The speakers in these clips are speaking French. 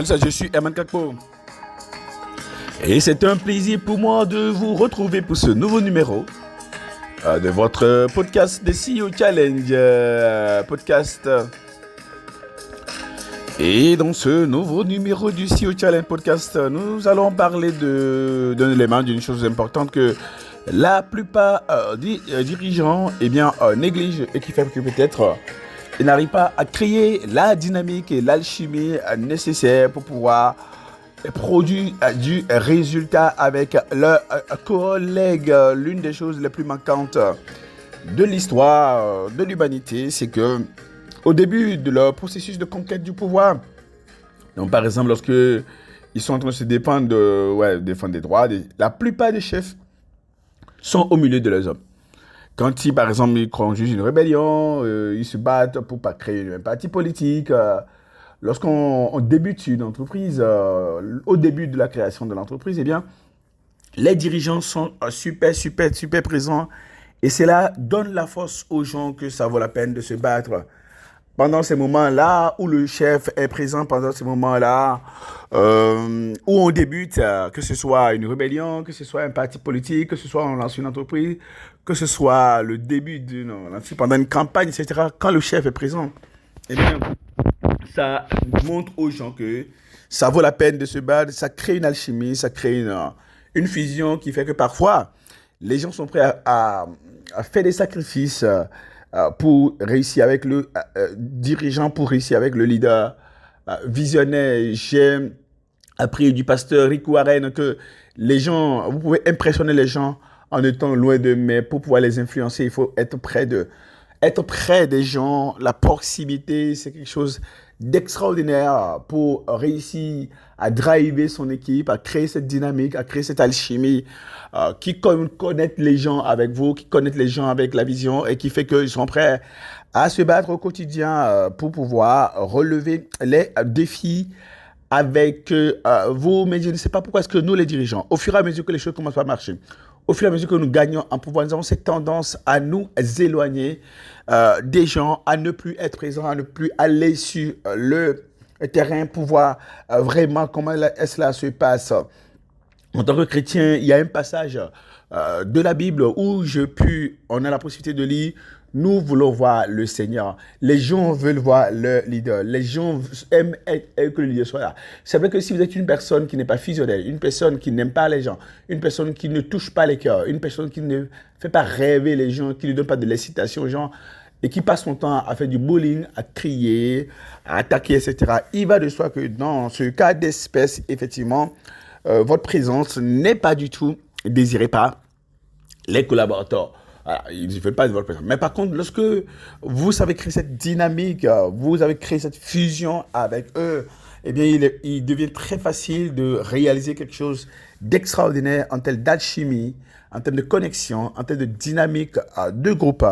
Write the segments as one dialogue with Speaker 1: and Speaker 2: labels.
Speaker 1: Salut, je suis Herman Kakpo. Et c'est un plaisir pour moi de vous retrouver pour ce nouveau numéro de votre podcast de CEO Challenge podcast. Et dans ce nouveau numéro du CEO Challenge podcast, nous allons parler d'un élément, d'une chose importante que la plupart des dirigeants négligent et qui fait que peut-être ils n'arrivent pas à créer la dynamique et l'alchimie nécessaire pour pouvoir produire du résultat avec leurs collègues. L'une des choses les plus manquantes de l'histoire de l'humanité, c'est que au début de leur processus de conquête du pouvoir, donc par exemple lorsque ils sont en train de se défendre des droits, la plupart des chefs sont au milieu de leurs hommes. Quand par exemple, ils conduisent une rébellion, ils se battent pour pas créer un parti politique. Lorsqu'on débute une entreprise, au début de la création de l'entreprise, eh bien, les dirigeants sont super présents. Et cela donne la force aux gens que ça vaut la peine de se battre. Pendant ces moments-là où le chef est présent, pendant ces moments-là où on débute, que ce soit une rébellion, que ce soit un parti politique, que ce soit on lance une entreprise, que ce soit le début pendant une campagne, etc. Quand le chef est présent, eh bien, ça montre aux gens que ça vaut la peine de se battre, ça crée une alchimie, ça crée une fusion qui fait que parfois, les gens sont prêts à faire des sacrifices pour réussir avec le dirigeant, pour réussir avec le leader visionnaire. J'ai appris du pasteur Rick Warren que vous pouvez impressionner les gens en étant loin d'eux, mais pour pouvoir les influencer, il faut être près des gens. La proximité, c'est quelque chose d'extraordinaire pour réussir à driver son équipe, à créer cette dynamique, à créer cette alchimie qui connaît les gens avec vous, qui connaît les gens avec la vision et qui fait qu'ils sont prêts à se battre au quotidien pour pouvoir relever les défis avec vous. Mais je ne sais pas pourquoi est-ce que nous, les dirigeants, au fur et à mesure que les choses commencent à marcher, au fur et à mesure que nous gagnons en pouvoir, nous avons cette tendance à nous éloigner des gens, à ne plus être présents, à ne plus aller sur le terrain pour voir vraiment comment cela se passe. En tant que chrétien, il y a un passage de la Bible où on a la possibilité de lire. Nous voulons voir le Seigneur. Les gens veulent voir leur leader. Les gens aiment que le leader soit là. C'est vrai que si vous êtes une personne qui n'est pas fusionnelle, une personne qui n'aime pas les gens, une personne qui ne touche pas les cœurs, une personne qui ne fait pas rêver les gens, qui ne donne pas de l'excitation aux gens et qui passe son temps à faire du bullying, à crier, à attaquer, etc. Il va de soi que dans ce cas d'espèce, effectivement, votre présence n'est pas du tout désirée par les collaborateurs. Voilà, ils ne veulent pas de votre présence. Mais par contre, lorsque vous savez créer cette dynamique, vous avez créé cette fusion avec eux, eh bien, il devient très facile de réaliser quelque chose d'extraordinaire en termes d'alchimie, en termes de connexion, en termes de dynamique de groupe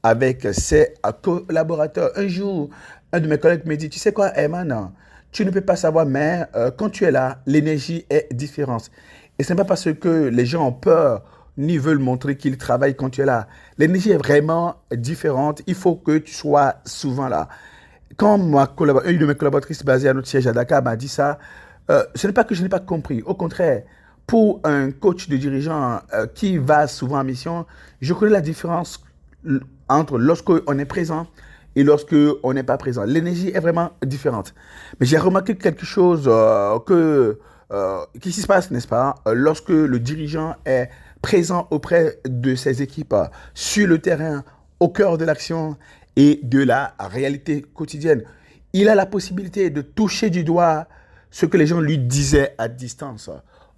Speaker 1: avec ses collaborateurs. Un jour, un de mes collègues me dit, tu sais quoi, Herman, tu ne peux pas savoir, mais quand tu es là, l'énergie est différente. Et ce n'est pas parce que les gens ont peur ni veulent montrer qu'ils travaillent quand tu es là. L'énergie est vraiment différente. Il faut que tu sois souvent là. Quand une de mes collaboratrices basée à notre siège à Dakar m'a dit ça, ce n'est pas que je n'ai pas compris. Au contraire, pour un coach de dirigeant qui va souvent en mission, je connais la différence entre lorsqu'on est présent et lorsqu'on n'est pas présent. L'énergie est vraiment différente. Mais j'ai remarqué quelque chose qui se passe, n'est-ce pas, lorsque le dirigeant est présent auprès de ses équipes sur le terrain, au cœur de l'action et de la réalité quotidienne. Il a la possibilité de toucher du doigt ce que les gens lui disaient à distance.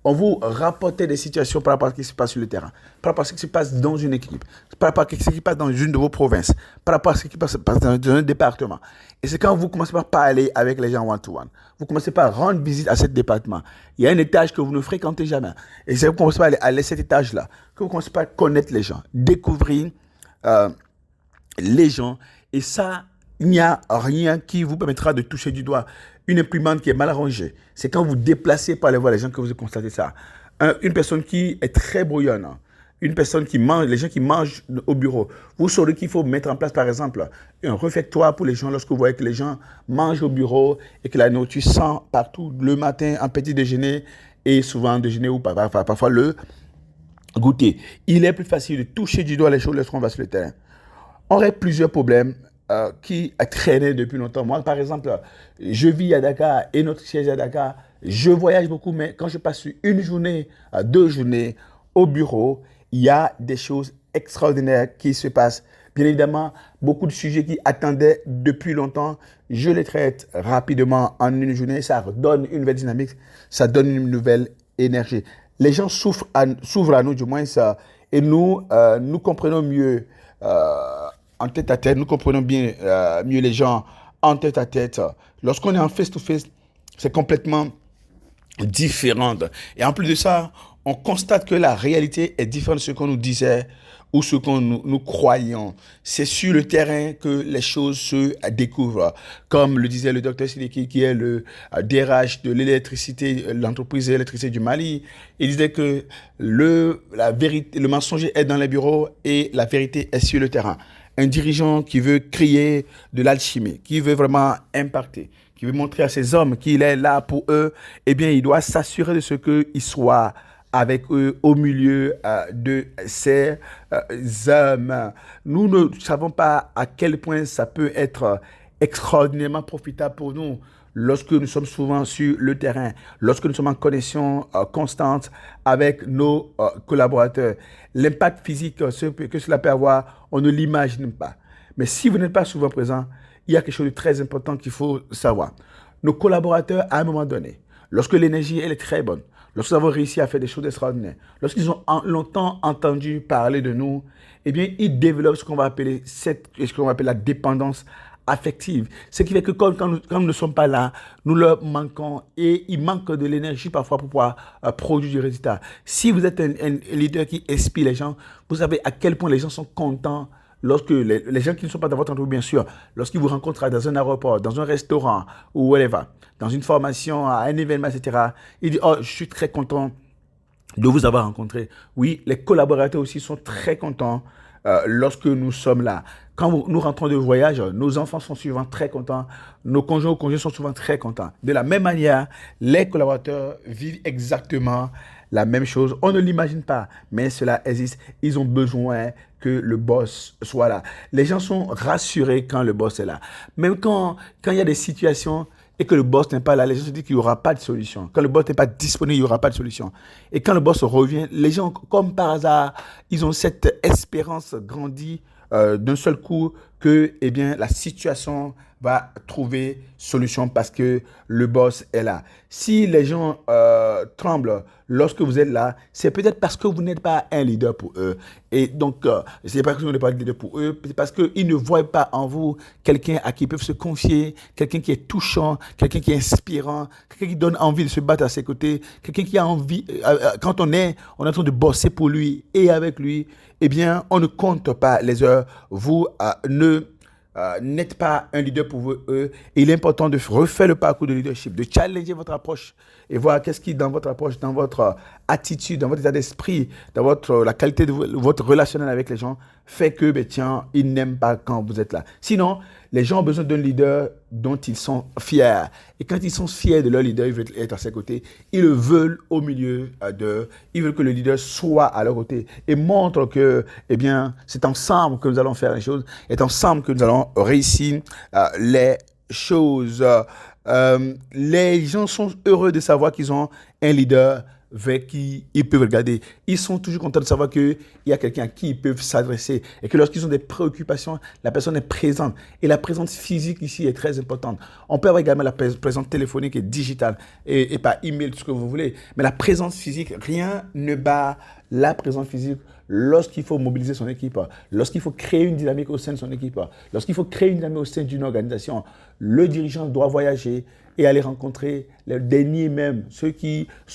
Speaker 1: On vous rapportait des situations par rapport à ce qui se passe sur le terrain, par rapport à ce qui se passe dans une équipe, par rapport à ce qui se passe dans une de vos provinces, par rapport à ce qui se passe dans un département. Et c'est quand vous commencez par parler avec les gens one-to-one, vous commencez par rendre visite à ce département. Il y a un étage que vous ne fréquentez jamais. Et c'est vous commencez par aller à cet étage-là, que vous commencez par connaître les gens, découvrir les gens. Et ça, il n'y a rien qui vous permettra de toucher du doigt une imprimante qui est mal arrangée. C'est quand vous déplacez par les voies les gens que vous constatez ça. Une personne qui est très brouillonne, une personne qui mange, les gens qui mangent au bureau, vous saurez qu'il faut mettre en place, par exemple, un réfectoire pour les gens lorsque vous voyez que les gens mangent au bureau et que la nourriture sent partout le matin, en petit déjeuner et souvent en déjeuner ou parfois le goûter. Il est plus facile de toucher du doigt les choses lorsqu'on va sur le terrain. On aurait plusieurs problèmes qui traînaient depuis longtemps. Moi, par exemple, je vis à Dakar et notre siège est à Dakar. Je voyage beaucoup, mais quand je passe une journée, 2 journées au bureau, il y a des choses extraordinaires qui se passent. Bien évidemment, beaucoup de sujets qui attendaient depuis longtemps, je les traite rapidement en une journée. Ça donne une nouvelle dynamique, ça donne une nouvelle énergie. Les gens s'ouvrent à nous, du moins, ça, et nous comprenons mieux en tête à tête, nous comprenons bien mieux les gens en tête à tête. Lorsqu'on est en face-to-face, c'est complètement différente. Et en plus de ça, on constate que la réalité est différente de ce qu'on nous disait ou ce qu'on nous croyons. C'est sur le terrain que les choses se découvrent. Comme le disait le docteur Sidiki, qui est le DRH de l'électricité, l'entreprise d'électricité du Mali, il disait que la vérité, le mensonge est dans les bureaux et la vérité est sur le terrain. Un dirigeant qui veut créer de l'alchimie, qui veut vraiment impacter, qui veut montrer à ses hommes qu'il est là pour eux, eh bien, il doit s'assurer de ce qu'ils soient avec eux au milieu de ces hommes. Nous ne savons pas à quel point ça peut être extraordinairement profitable pour nous lorsque nous sommes souvent sur le terrain, lorsque nous sommes en connexion constante avec nos collaborateurs. L'impact physique que cela peut avoir, on ne l'imagine pas. Mais si vous n'êtes pas souvent présent, il y a quelque chose de très important qu'il faut savoir. Nos collaborateurs, à un moment donné, lorsque l'énergie elle est très bonne, lorsque nous avons réussi à faire des choses extraordinaires, lorsqu'ils ont longtemps entendu parler de nous, eh bien, ils développent ce qu'on va appeler la dépendance affective. Ce qui fait que quand nous ne sommes pas là, nous leur manquons et ils manquent de l'énergie parfois pour pouvoir produire du résultat. Si vous êtes un leader qui inspire les gens, vous savez à quel point les gens sont contents lorsque les gens qui ne sont pas dans votre entreprise, bien sûr, lorsqu'ils vous rencontrent dans un aéroport, dans un restaurant ou whatever, dans une formation, à un événement, etc., ils disent « Oh, je suis très content de vous avoir rencontré. » Oui, les collaborateurs aussi sont très contents lorsque nous sommes là. Quand nous rentrons de voyage, nos enfants sont souvent très contents, nos conjoints ou conjoints sont souvent très contents. De la même manière, les collaborateurs vivent exactement la même chose. On ne l'imagine pas, mais cela existe. Ils ont besoin que le boss soit là. Les gens sont rassurés quand le boss est là. Même quand il y a des situations et que le boss n'est pas là, les gens se disent qu'il n'y aura pas de solution. Quand le boss n'est pas disponible, il n'y aura pas de solution. Et quand le boss revient, les gens, comme par hasard, ils ont cette espérance grandie d'un seul coup que eh bien, la situation va trouver solution parce que le boss est là. Si les gens tremblent lorsque vous êtes là, c'est peut-être parce que vous n'êtes pas un leader pour eux. Et donc, c'est pas que vous n'êtes pas un leader pour eux, c'est parce qu'ils ne voient pas en vous quelqu'un à qui ils peuvent se confier, quelqu'un qui est touchant, quelqu'un qui est inspirant, quelqu'un qui donne envie de se battre à ses côtés, quelqu'un qui a envie, quand on est en train de bosser pour lui et avec lui, eh bien, on ne compte pas les heures. Vous n'êtes pas un leader pour eux. Et il est important de refaire le parcours de leadership, de challenger votre approche et voir qu'est-ce qui, dans votre approche, dans votre attitude, dans votre état d'esprit, dans la qualité de votre relationnel avec les gens, fait que, tiens, ils n'aiment pas quand vous êtes là. Sinon, les gens ont besoin d'un leader dont ils sont fiers. Et quand ils sont fiers de leur leader, ils veulent être à ses côtés. Ils le veulent au milieu d'eux. Ils veulent que le leader soit à leur côté et montre que, eh bien, c'est ensemble que nous allons faire les choses. C'est ensemble que nous allons réussir les choses. Les gens sont heureux de savoir qu'ils ont un leader vers qui ils peuvent regarder. Ils sont toujours contents de savoir qu'il y a quelqu'un à qui ils peuvent s'adresser et que lorsqu'ils ont des préoccupations, la personne est présente. Et la présence physique ici est très importante. On peut avoir également la présence téléphonique et digitale et par email, tout ce que vous voulez. Mais la présence physique, rien ne bat la présence physique lorsqu'il faut mobiliser son équipe, lorsqu'il faut créer une dynamique au sein de son équipe, lorsqu'il faut créer une dynamique au sein d'une organisation. Le dirigeant doit voyager et aller rencontrer les derniers même,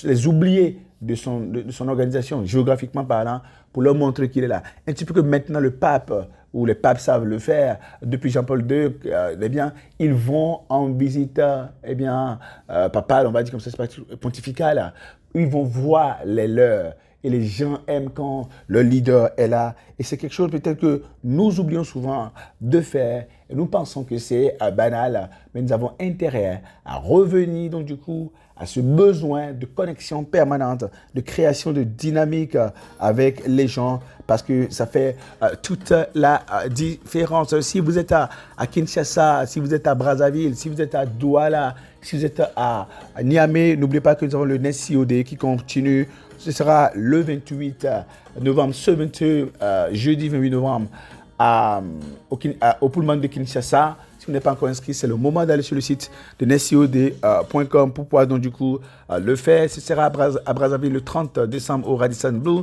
Speaker 1: les oubliés de son organisation, géographiquement parlant, pour leur montrer qu'il est là. Un petit peu que maintenant le pape, ou les papes savent le faire, depuis Jean-Paul II, eh bien, ils vont en visite, eh bien, papal, on va dire comme ça, c'est pas pontifical, ils vont voir les leurs. et les gens aiment quand le leader est là. Et c'est quelque chose peut-être que nous oublions souvent de faire. Et nous pensons que c'est banal, mais nous avons intérêt à revenir donc du coup à ce besoin de connexion permanente, de création de dynamique avec les gens, parce que ça fait toute la différence. Si vous êtes à Kinshasa, si vous êtes à Brazzaville, si vous êtes à Douala, si vous êtes à Niamey, n'oubliez pas que nous avons le NESCOD qui continue. Ce sera le 28 novembre, jeudi 28 novembre, au Pullman de Kinshasa. Si vous n'êtes pas encore inscrit, c'est le moment d'aller sur le site de nescod.com pour pouvoir donc du coup le faire. Ce sera à Brazzaville le 30 décembre au Radisson Blu.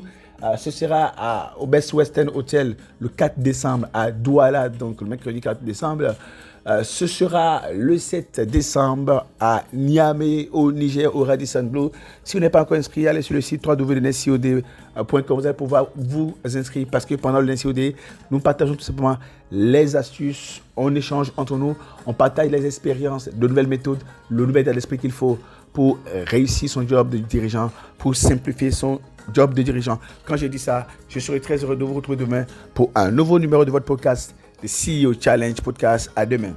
Speaker 1: Ce sera au Best Western Hotel le 4 décembre à Douala, donc le mercredi 4 décembre. Ce sera le 7 décembre à Niamey au Niger au Radisson Blu. Si vous n'êtes pas encore inscrit, allez sur le site www.nescod.com. Vous allez pouvoir vous inscrire parce que pendant le NCOD, nous partageons tout simplement les astuces, on échange entre nous, on partage les expériences, de nouvelles méthodes, le nouvel état d'esprit qu'il faut pour réussir son job de dirigeant, pour simplifier son job de dirigeant. Quand je dis ça, je serai très heureux de vous retrouver demain pour un nouveau numéro de votre podcast, le CEO Challenge Podcast. À demain.